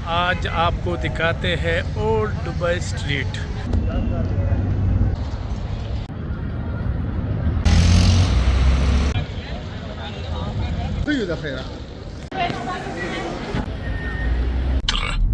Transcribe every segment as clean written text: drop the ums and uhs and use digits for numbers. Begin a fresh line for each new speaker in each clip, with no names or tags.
आज आपको दिखाते हैं old Dubai street.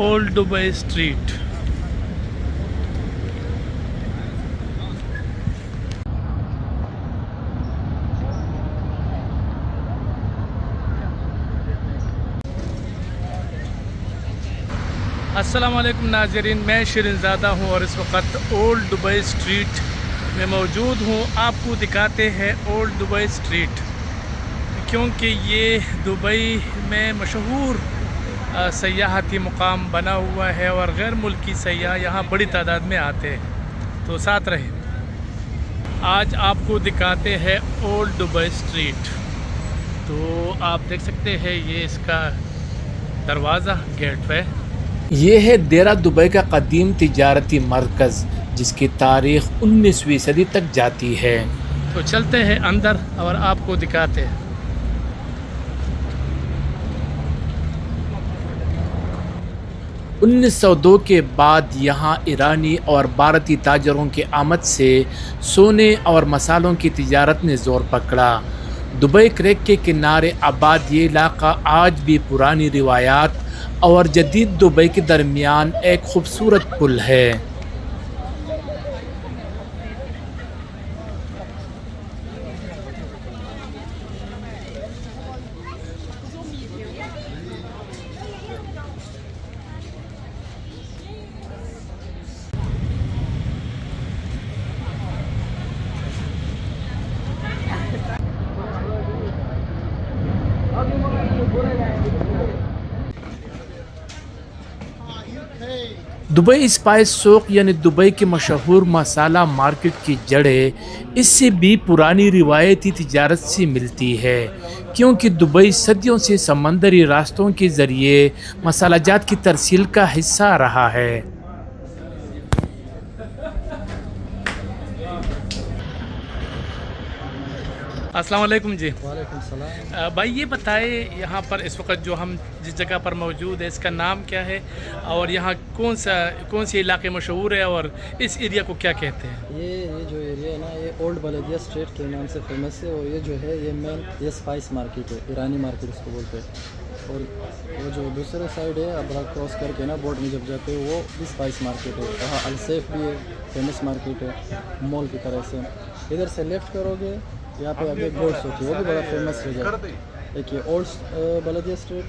Old Dubai street. अस्सलाम वालेकुम नाज़रीन, मैं शिरीनज़ादा हूँ और इस वक्त ओल्ड दुबई स्ट्रीट में मौजूद हूँ। आपको दिखाते हैं ओल्ड दुबई स्ट्रीट, क्योंकि ये दुबई में मशहूर सयाहती मुकाम बना हुआ है और गैर मुल्की सयाह यहाँ बड़ी तादाद में आते हैं। तो साथ रहे, आज आपको दिखाते हैं ओल्ड दुबई स्ट्रीट। तो आप देख सकते हैं ये इसका दरवाज़ा, गेटवे।
ये है देरा दुबई का कदीम तिजारती मरकज़, जिसकी तारीख़ 19वीं सदी तक जाती है।
तो चलते हैं अंदर और आपको दिखाते हैं।
1902 के बाद यहाँ ईरानी और भारतीय ताजरों के आमद से सोने और मसालों की तिजारत ने ज़ोर पकड़ा। दुबई क्रेक के किनारे आबाद ये इलाका आज भी पुरानी रिवायात और जदीद दुबई के दरमियान एक खूबसूरत पुल है। दुबई स्पाइस सूक यानी दुबई के मशहूर मसाला मार्केट की जड़ें इससे भी पुरानी रिवायती तिजारत से मिलती है, क्योंकि दुबई सदियों से समंदरी रास्तों के ज़रिए मसालाजात की तरसील का हिस्सा रहा है।
अस्सलाम वालेकुम जी।
वालेकुम सलाम।
भाई ये बताए, यहाँ पर इस वक्त जो हम जिस जगह पर मौजूद है इसका नाम क्या है और यहाँ कौन से इलाके मशहूर है और इस एरिया को क्या कहते हैं?
ये जो एरिया है ना, ये ओल्ड बलदिया स्ट्रीट के नाम से फेमस है। और ये जो है ये मेन ये स्पाइस मार्केट है, ईरानी मार्केट उसको बोलते हैं। और वो जो दूसरे साइड है अबरा क्रॉस करके ना बोर्ड में जब जाते हैं वो भी स्पाइस मार्केट है। वहाँ अलसेफ भी है, फेमस मार्केट है मॉल की तरह से। इधर से लेफ़्ट करोगे, यहाँ पे आगे गोल्ड सॉक है, वो भी बड़ा फेमस है जगह। एक ये ओल्ड बलदिया स्ट्रीट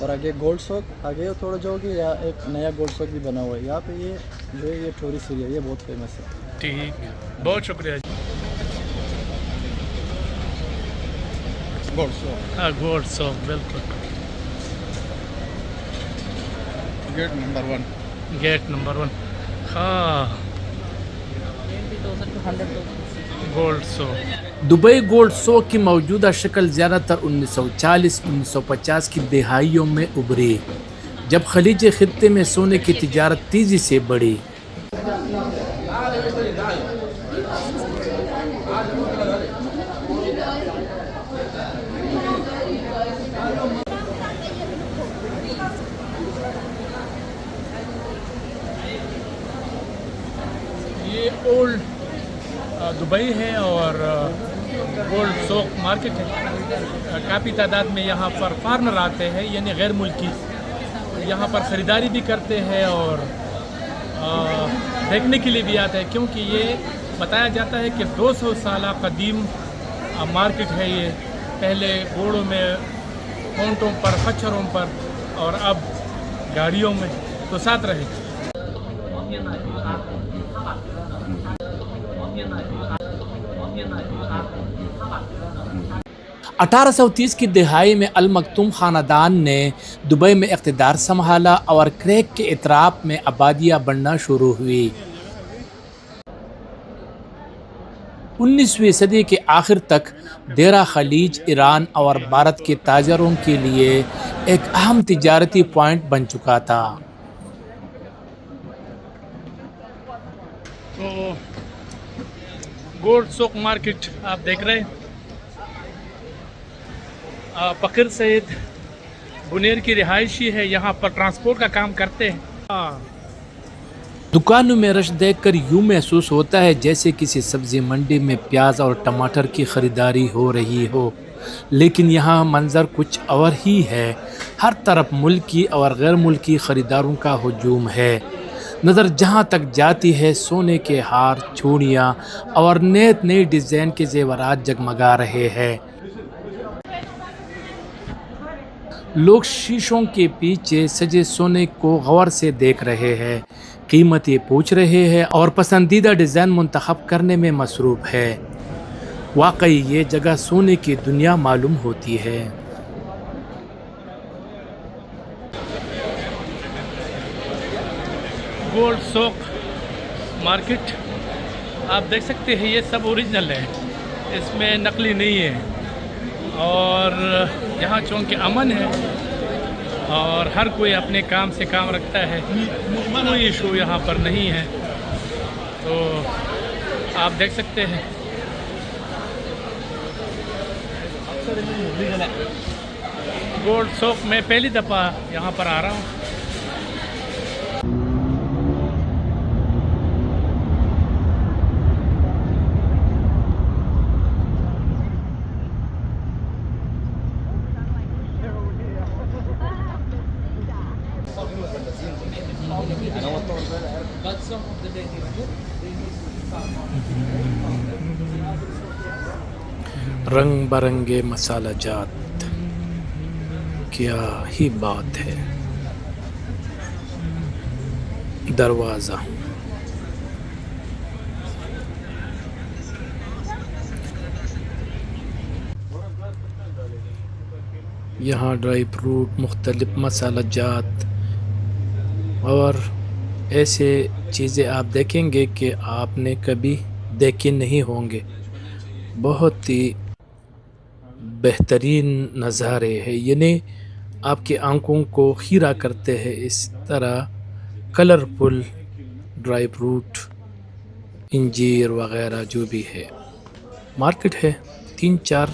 और आगे गोल्ड सॉक, आगे थोड़ा जाओगे या एक नया गोल्ड सॉक भी बना हुआ है। यहाँ पे ये जो है ये टूरिस्ट एरिया, ये बहुत फेमस है।
ठीक, बहुत शुक्रिया जी।
गोल्ड सॉक,
हाँ गोल्ड सॉक, बिल्कुल।
Gate number 1।
गेट नंबर 1, हाँ gold souk.
Dubai gold souk की मौजूदा शक्ल ज़्यादातर 1940-1950 की दहाइयों में उभरी, जब खलीज खित्ते में सोने की तिजारत तेज़ी से बढ़ी।
ये ओल्ड दुबई है और गोल्ड सॉक मार्केट है। काफ़ी तादाद में यहाँ पर फार्मर आते हैं, यानी गैर मुल्की, यहाँ पर ख़रीदारी भी करते हैं और देखने के लिए भी आते हैं, क्योंकि ये बताया जाता है कि 200 साल कदीम मार्केट है ये। पहले घोड़ों में, ऊँटों पर, खच्चरों पर और अब गाड़ियों में। तो साथ रहे।
1830 की दहाई में अल मखतूम ख़ानदान ने दुबई में इक़्तिदार संभाला और क्रेक के इतराफ़ में आबादियाँ बढ़ना शुरू हुई। 19वीं सदी के आखिर तक देरा खलीज ईरान और भारत के ताजरों के लिए एक अहम तिजारती पॉइंट बन चुका था।
तो गोल्ड सोक मार्केट आप देख रहे हैं। फ़कीर सईद बुनेर की रिहायशी है, यहाँ पर ट्रांसपोर्ट का काम करते हैं।
दुकानों में रश देखकर यूँ महसूस होता है जैसे किसी सब्ज़ी मंडी में प्याज और टमाटर की ख़रीदारी हो रही हो, लेकिन यहाँ मंज़र कुछ और ही है। हर तरफ मुल्की और गैर मुल्की ख़रीदारों का हुजूम है। नज़र जहाँ तक जाती है सोने के हार, चूड़ियाँ और नए डिज़ाइन के ज़ेवरात जगमगा रहे हैं। लोग शीशों के पीछे सजे सोने को गौर से देख रहे हैं, कीमतें पूछ रहे हैं और पसंदीदा डिज़ाइन मुंतखब करने में मसरूफ़ है। वाकई ये जगह सोने की दुनिया मालूम होती है।
गोल्ड सोक मार्केट आप देख सकते हैं, ये सब ओरिजिनल है, इसमें नकली नहीं है। और यहाँ चूँकि अमन है और हर कोई अपने काम से काम रखता है, कोई इशू यहाँ पर नहीं है। तो आप देख सकते हैं गोल्ड सोक में पहली दफ़ा यहाँ पर आ रहा हूँ।
रंग बरंगे मसाला जात, क्या ही बात है। दरवाज़ा यहाँ ड्राई फ्रूट, मुख्तलिफ मसाला जात और ऐसे चीज़ें आप देखेंगे कि आपने कभी देखे नहीं होंगे। बहुत ही बेहतरीन नज़ारे हैं, यानी आपकी आंखों को खीरा करते हैं। इस तरह कलरफुल ड्राई फ्रूट, इंजीर वग़ैरह जो भी है। मार्केट है, 3-4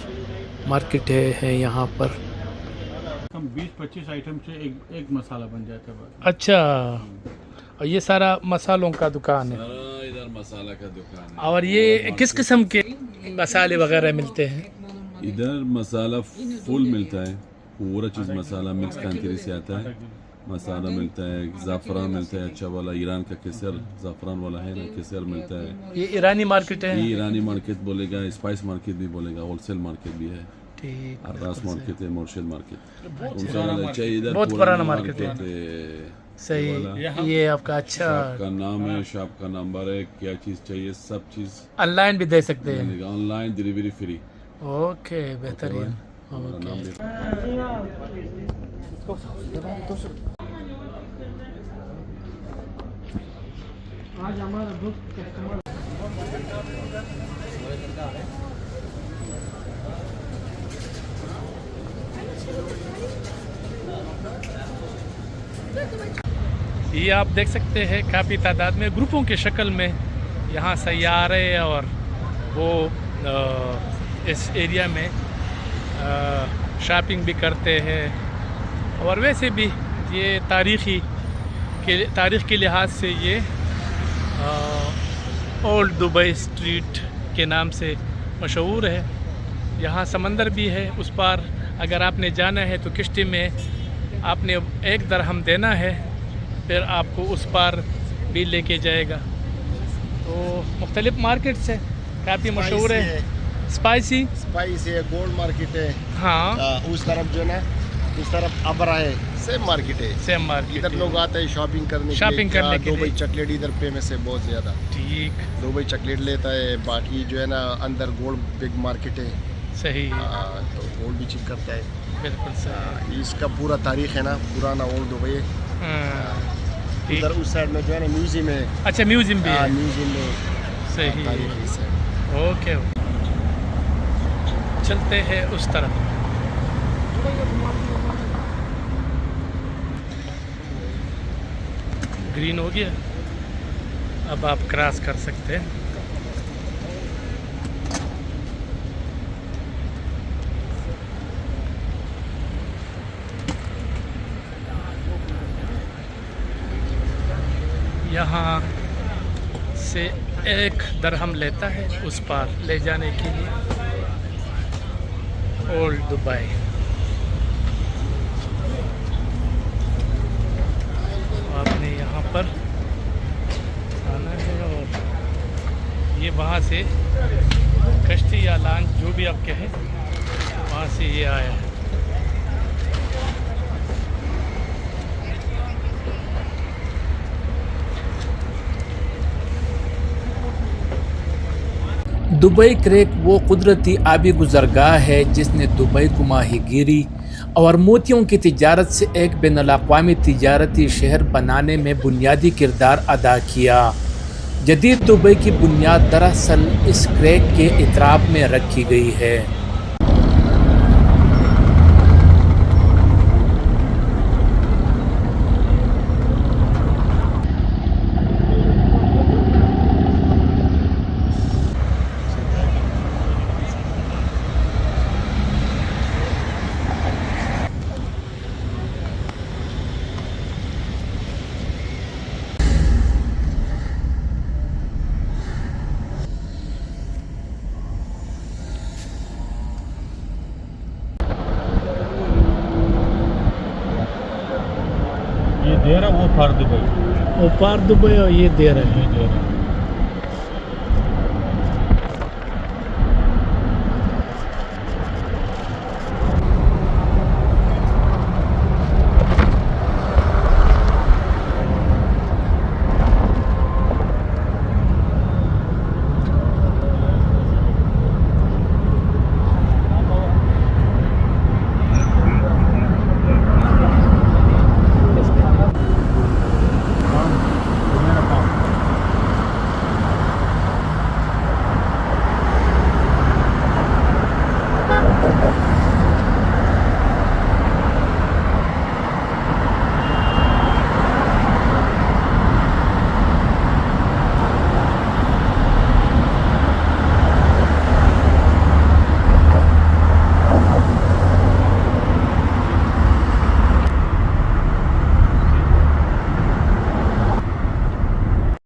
मार्केट है यहाँ पर।
20-25 आइटम से एक मसाला बन जाता है।
अच्छा, और ये सारा मसालों का दुकान है।
इधर मसाला का दुकान है।
और ये किस किस्म के मसाले वगैरह मिलते हैं?
इधर मसाला फुल मिलता है, पूरा चीज़ मसाला मिक्स कंट्री से आता है। मसाला मिलता है, ज़ाफ़रान मिलता है अच्छा वाला, ईरान का केसर ज़ाफ़रान वाला है ना, केसर मिलता है।
ये ईरानी मार्केट है?
ये ईरानी मार्केट बोलेगा, स्पाइस मार्केट भी बोलेगा, होलसेल मार्केट भी है,
ठीक,
अर्रास मार्केट है, मुर्शिद मार्केट। उनका चाहिए इधर
बहुत पुराना मार्केट है। सही,
वाला।
ये आपका अच्छा
शॉप का नाम है, शॉप का नंबर है, क्या चीज़ चाहिए सब चीज़
ऑनलाइन भी दे सकते हैं।
Online delivery free.
ओके, बेहतरीन।
हमारा नाम
ये आप देख सकते हैं काफ़ी तादाद में ग्रुपों के शक्ल में यहाँ सैयारे और वो इस एरिया में शॉपिंग भी करते हैं। और वैसे भी ये तारीख़ के लिहाज से ये ओल्ड दुबई स्ट्रीट के नाम से मशहूर है। यहाँ समंदर भी है, उस पार अगर आपने जाना है तो किश्ती में आपने 1 दरहम देना है, फिर आपको उस पार भी लेके जाएगा। तो मुख्तलिफ मार्केट्स है, काफ़ी मशहूर है। स्पाइस
है, गोल्ड मार्केट है।
हाँ,
उस तरफ जो ना, उस तरफ अबरा है, सेम मार्केट है।
Same market.
इधर लोग आते हैं शॉपिंग करने
शॉपिंग करने के लिए।
दुबई चॉकलेट इधर फेमस है बहुत ज़्यादा।
ठीक,
दुबई चॉकलेट लेता है। बाकी जो है ना अंदर गोल्ड बिग मार्केट है।
सही,
तो गोल्ड भी चेक करता है।
बिल्कुल सही।
इसका पूरा तारीख है ना, पुराना ओल्ड दुबई है।
हाँ, ठीक।
इधर उस साइड में जो है ना म्यूजियम है।
अच्छा, म्यूजियम भी है।
म्यूजियम में
सही,
तारीख है इस साइड।
ओके, चलते हैं उस तरफ। ग्रीन हो गया, अब आप क्रॉस कर सकते हैं। यहाँ से 1 दिरहम लेता है उस पार ले जाने के लिए ओल्ड दुबई। आपने यहाँ पर आना है और ये वहाँ से कश्ती या लॉन्च जो भी आप कहें वहाँ से ये आया है।
दुबई क्रेक वो कुदरती आबी गुज़रगाह है जिसने दुबई को माहीगीरी और मोतियों की तिजारत से एक बैनुल-अक़वामी तिजारती शहर बनाने में बुनियादी किरदार अदा किया। जदीद दुबई की बुनियाद दरअसल इस क्रेक के इतराब में रखी गई है।
ये दे रहा वो फार दुबई,
वो पार दुबई और ये दे रहे हैं।